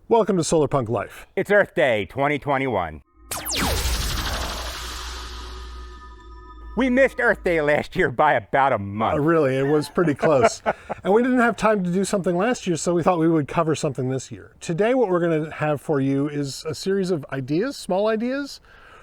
Welcome to Solarpunk Life. It's Earth Day 2021. We missed Earth Day last year by about a month. Really, it was pretty close. And we didn't have time to do something last year, so we thought we would cover something this year. Today, what we're going to have for you is a series of ideas, small ideas,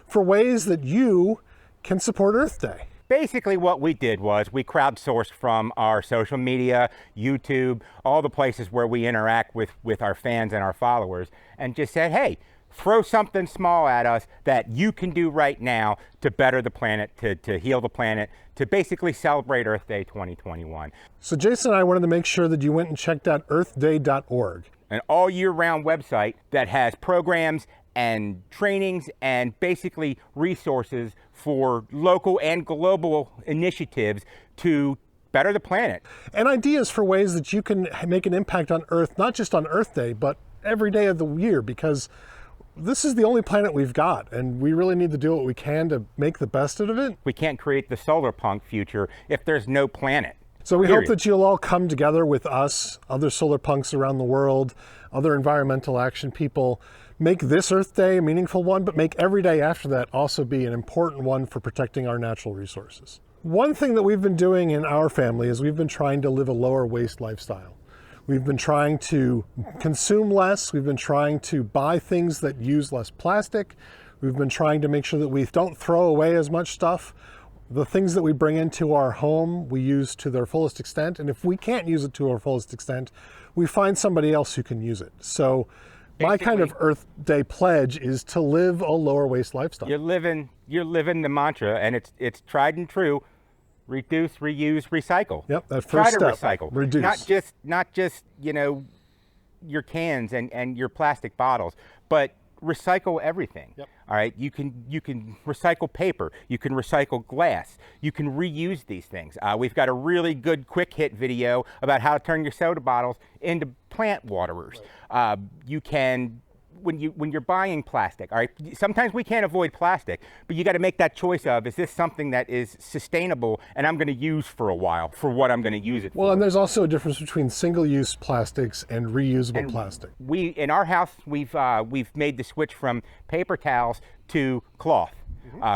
for ways that you can support Earth Day. Basically what we did was we crowdsourced from our social media, YouTube, all the places where we interact with our fans and our followers, and just said, hey, throw something small at us that you can do right now to better the planet, to heal the planet, to basically celebrate Earth Day 2021. So Jason and I wanted to make sure that you went and checked out earthday.org. An all year round website that has programs and trainings and basically resources for local and global initiatives to better the planet. And ideas for ways that you can make an impact on Earth, not just on Earth Day, but every day of the year, because this is the only planet we've got, and we really need to do what we can to make the best out of it. We can't create the Solarpunk future if there's no planet. So we hope that you'll all come together with us, other solar punks around the world, other environmental action people, make this Earth Day a meaningful one, but make every day after that also be an important one for protecting our natural resources. One thing that we've been doing in our family is we've been trying to live a lower waste lifestyle. We've been trying to consume less. We've been trying to buy things that use less plastic. We've been trying to make sure that we don't throw away as much stuff. The things that we bring into our home, we use to their fullest extent. And if we can't use it to our fullest extent, we find somebody else who can use it. So my kind of Earth Day pledge is to live a lower waste lifestyle. You're living the mantra, and it's tried and true. Reduce, reuse, recycle. Yep, that first step. Try to recycle. Reduce. Not just your cans and your plastic bottles, but recycle everything. Yep. All right, you can recycle paper, you can recycle glass, you can reuse these things. We've got a really good quick hit video about how to turn your soda bottles into plant waterers. Right. You can, when you're buying plastic, all right, sometimes we can't avoid plastic, but you got to make that choice of, is this something that is sustainable and I'm going to use for a while for what I'm going to use it for? Well, and there's also a difference between single-use plastics and reusable plastic. We, in our house, we've made the switch from paper towels to cloth,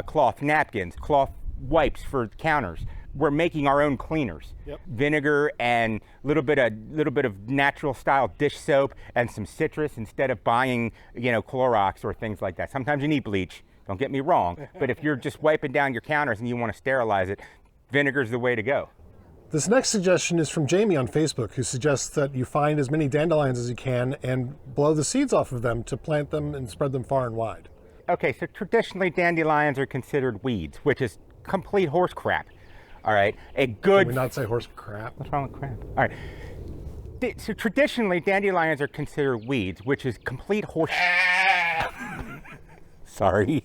cloth napkins, cloth wipes for counters. We're making our own cleaners. Yep. Vinegar and little bit of natural style dish soap and some citrus instead of buying, Clorox or things like that. Sometimes you need bleach, don't get me wrong, but if you're just wiping down your counters and you want to sterilize it, vinegar's the way to go. This next suggestion is from Jamie on Facebook, who suggests that you find as many dandelions as you can and blow the seeds off of them to plant them and spread them far and wide. Okay, so traditionally dandelions are considered weeds, which is complete horse crap. All right, Can we not say horse crap? What's wrong with crap? All right. So traditionally, dandelions are considered weeds, which is complete horse. Sorry.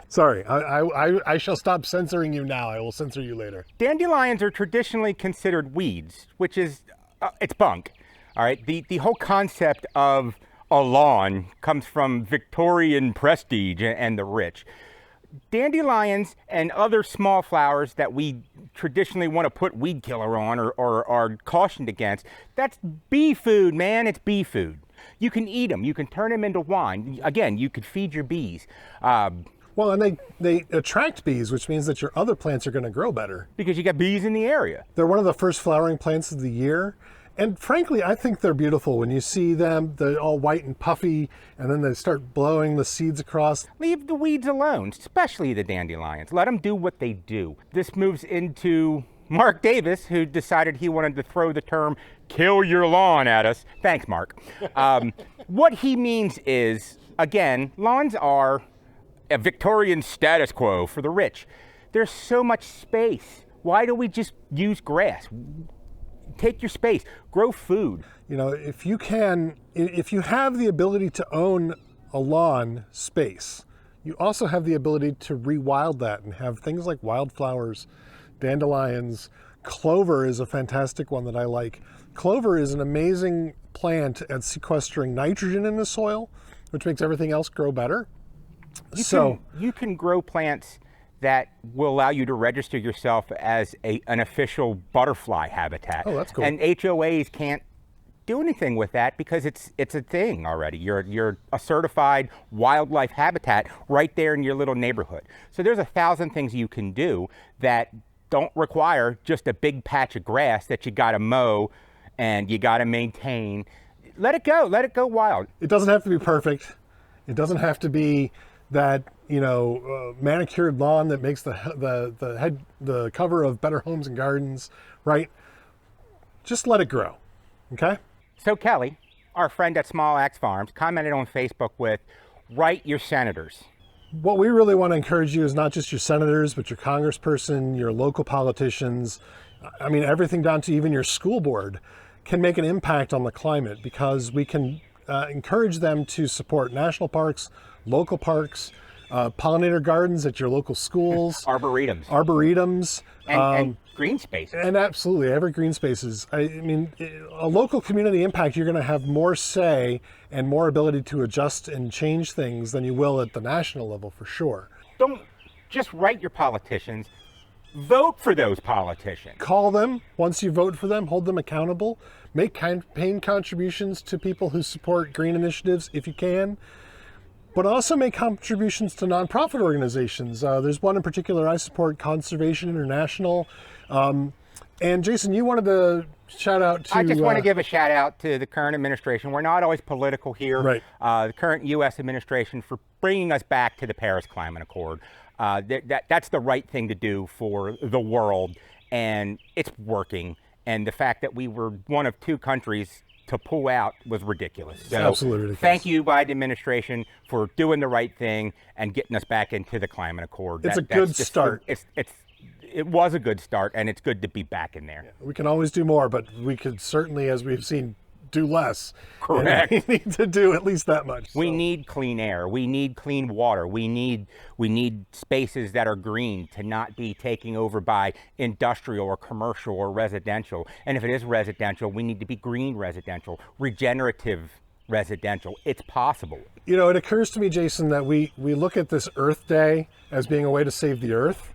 Sorry, I shall stop censoring you now. I will censor you later. Dandelions are traditionally considered weeds, which is, it's bunk. All right, the whole concept of a lawn comes from Victorian prestige and the rich. Dandelions and other small flowers that we traditionally want to put weed killer on or are cautioned against, that's bee food, man. It's bee food. You can eat them. You can turn them into wine. Again, you could feed your bees. Well, and they attract bees, which means that your other plants are going to grow better. Because you got bees in the area. They're one of the first flowering plants of the year. And frankly, I think they're beautiful. When you see them, they're all white and puffy, and then they start blowing the seeds across. Leave the weeds alone, especially the dandelions. Let them do what they do. This moves into Mark Davis, who decided he wanted to throw the term kill your lawn at us. Thanks, Mark. What he means is, again, lawns are a Victorian status quo for the rich. There's so much space. Why do we just use grass? Take your space, grow food. If you have the ability to own a lawn space, you also have the ability to rewild that and have things like wildflowers, dandelions. Clover is a fantastic one that I like. Clover is an amazing plant at sequestering nitrogen in the soil, which makes everything else grow better. You can grow plants that will allow you to register yourself as an official butterfly habitat. Oh, that's cool. And HOAs can't do anything with that because it's a thing already. You're a certified wildlife habitat right there in your little neighborhood. So there's 1,000 things you can do that don't require just a big patch of grass that you got to mow and you got to maintain. Let it go wild. It doesn't have to be perfect. It doesn't have to be that, manicured lawn that makes the cover of Better Homes and Gardens, right? Just let it grow, okay? So Kelly, our friend at Small Axe Farms, commented on Facebook with, write your senators. What we really want to encourage you is not just your senators, but your congressperson, your local politicians. I mean, everything down to even your school board can make an impact on the climate, because we can encourage them to support national parks, local parks, pollinator gardens at your local schools. Arboretums. And green spaces. And absolutely, every green spaces. I mean, a local community impact, you're going to have more say and more ability to adjust and change things than you will at the national level, for sure. Don't just write your politicians. Vote for those politicians. Call them once you vote for them, hold them accountable, make campaign contributions to people who support green initiatives if you can, but also make contributions to nonprofit organizations. There's one in particular I support, Conservation International. And Jason, you wanted to shout out to... I just want to give a shout out to the current administration. We're not always political here. Right. The current U.S. administration for bringing us back to the Paris Climate Accord. That's the right thing to do for the world, and it's working. And the fact that we were one of 2 countries to pull out was ridiculous. So absolutely ridiculous. Thank you, Biden administration, for doing the right thing and getting us back into the Climate Accord. It's a good start. It was a good start, and it's good to be back in there. We can always do more, but we could certainly, as we've seen, do less. Correct. And we need to do at least that much. We need clean air. We need clean water. We need spaces that are green to not be taken over by industrial or commercial or residential. And if it is residential, we need to be green residential, regenerative residential. It's possible. It occurs to me, Jason, that we look at this Earth Day as being a way to save the Earth.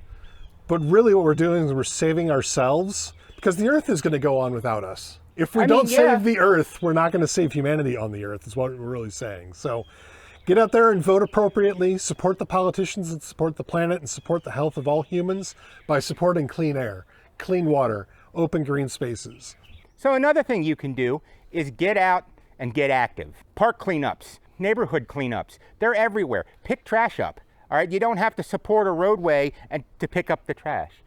But really what we're doing is we're saving ourselves, because the Earth is going to go on without us. If we don't save the Earth, we're not going to save humanity on the Earth, is what we're really saying. So get out there and vote appropriately, support the politicians that support the planet, and support the health of all humans by supporting clean air, clean water, open green spaces. So another thing you can do is get out and get active. Park cleanups, neighborhood cleanups, they're everywhere. Pick trash up. All right, you don't have to support a roadway and to pick up the trash.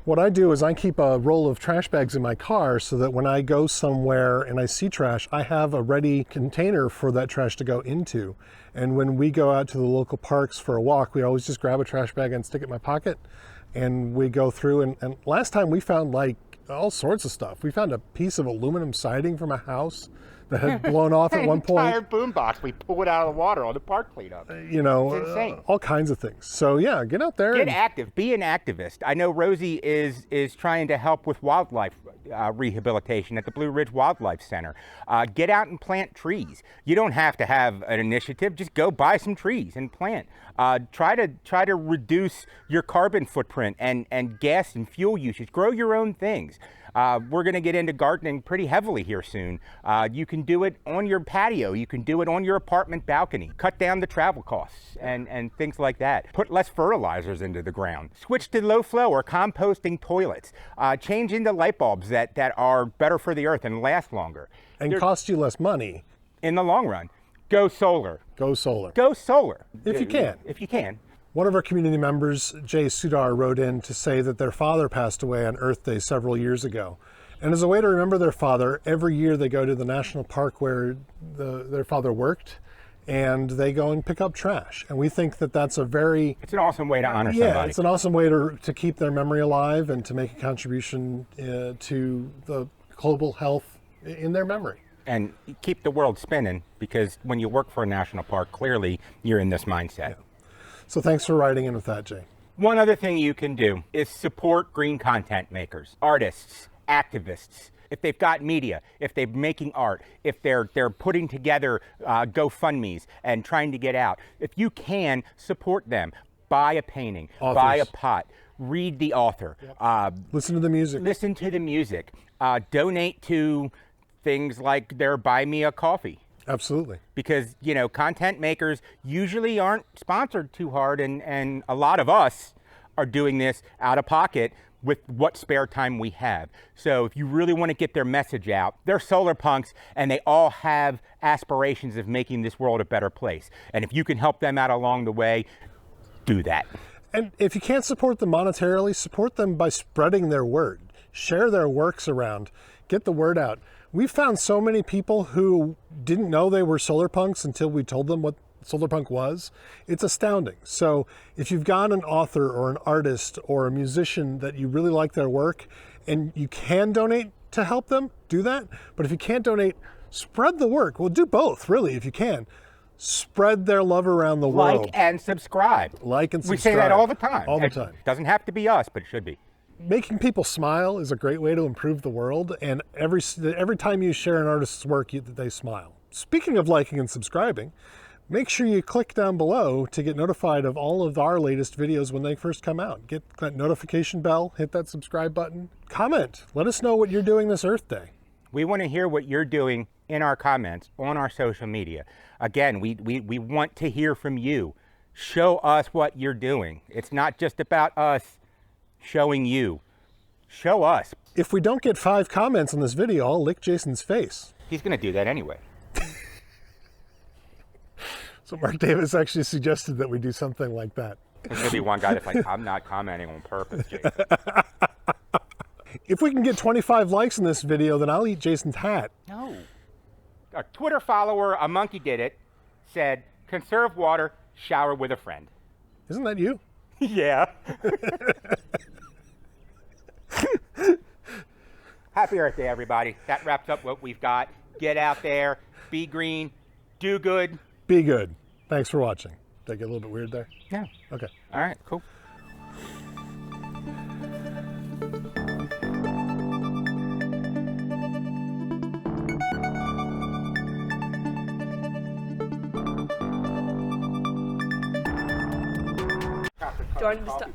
What I do is I keep a roll of trash bags in my car so that when I go somewhere and I see trash, I have a ready container for that trash to go into. And when we go out to the local parks for a walk, we always just grab a trash bag and stick it in my pocket. And we go through, and last time we found like all sorts of stuff. We found a piece of aluminum siding from a house that had blown off at one point. Entire boombox we pulled out of the water on the park cleanup. It's insane. All kinds of things. So yeah, get out there. Get active. Be an activist. I know Rosie is trying to help with wildlife rehabilitation at the Blue Ridge Wildlife Center. Get out and plant trees. You don't have to have an initiative. Just go buy some trees and plant. Try to reduce your carbon footprint and gas and fuel usage. Grow your own things. We're going to get into gardening pretty heavily here soon. You can do it on your patio. You can do it on your apartment balcony. Cut down the travel costs and things like that. Put less fertilizers into the ground. Switch to low flow or composting toilets. Change into light bulbs that are better for the earth and last longer. And cost you less money. In the long run. Go solar. Go solar. Go solar. If you can. If you can. One of our community members, Jaye Sudar, wrote in to say that their father passed away on Earth Day several years ago. And as a way to remember their father, every year they go to the national park where their father worked, and they go and pick up trash. And we think that that's it's an awesome way to honor somebody. Yeah, it's an awesome way to keep their memory alive and to make a contribution to the global health in their memory. And keep the world spinning, because when you work for a national park, clearly you're in this mindset. Yeah. So thanks for writing in with that, Jay. One other thing you can do is support green content makers, artists, activists. If they've got media, if they're making art, if they're putting together GoFundMes and trying to get out, if you can, support them. Buy a painting, buy a pot, read the author. Listen to the music. Listen to the music. Donate to things like their Buy Me a Coffee. Absolutely. Because, you know, content makers usually aren't sponsored too hard, and a lot of us are doing this out of pocket with what spare time we have. So if you really want to get their message out, they're solar punks and they all have aspirations of making this world a better place. And if you can help them out along the way, do that. And if you can't support them monetarily, support them by spreading their word. Share their works around. Get the word out. We've found so many people who didn't know they were solar punks until we told them what Solarpunk was. It's astounding. So if you've got an author or an artist or a musician that you really like their work and you can donate to help them, do that. But if you can't donate, spread the work. Well, do both, really, if you can. Spread their love around the world. Like and subscribe. Like and subscribe. We say that all the time. All the time. It doesn't have to be us, but it should be. Making people smile is a great way to improve the world, and every time you share an artist's work, they smile. Speaking of liking and subscribing, make sure you click down below to get notified of all of our latest videos when they first come out. Get that notification bell, hit that subscribe button, comment. Let us know what you're doing this Earth Day. We want to hear what you're doing in our comments on our social media. Again, we want to hear from you. Show us what you're doing. It's not just about us showing you. Show us. If we don't get 5 comments on this video, I'll lick Jason's face. He's going to do that anyway. So Mark Davis actually suggested that we do something like that. There's going to be one guy that's like, I'm not commenting on purpose, Jason. If we can get 25 likes in this video, then I'll eat Jason's hat. No. A Twitter follower, a monkey did it, said, conserve water, shower with a friend. Isn't that you? Yeah. Happy Earth Day, everybody. That wraps up what we've got. Get out there, be green, do good. Be good. Thanks for watching. Did I get a little bit weird there? Yeah. Okay. All right, cool.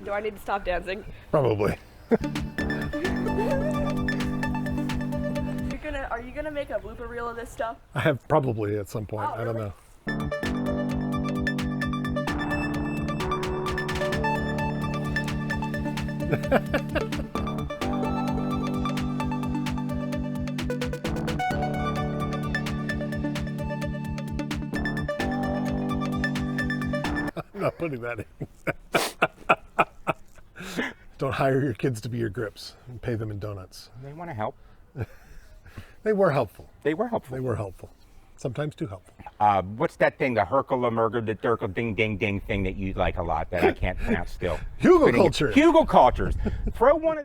Do I need to stop dancing? Probably. Are you gonna make a blooper reel of this stuff? I have probably at some point. Oh, I don't really? know. I'm not putting that in. Don't hire your kids to be your grips and pay them in donuts. They want to help. They were helpful. They were helpful. They were helpful. Sometimes too helpful. What's that thing, the Herkle-Murger, the Durkle Ding Ding Ding thing that you like a lot that I can't pronounce still? Hugo culture. Hugo cultures. Throw one of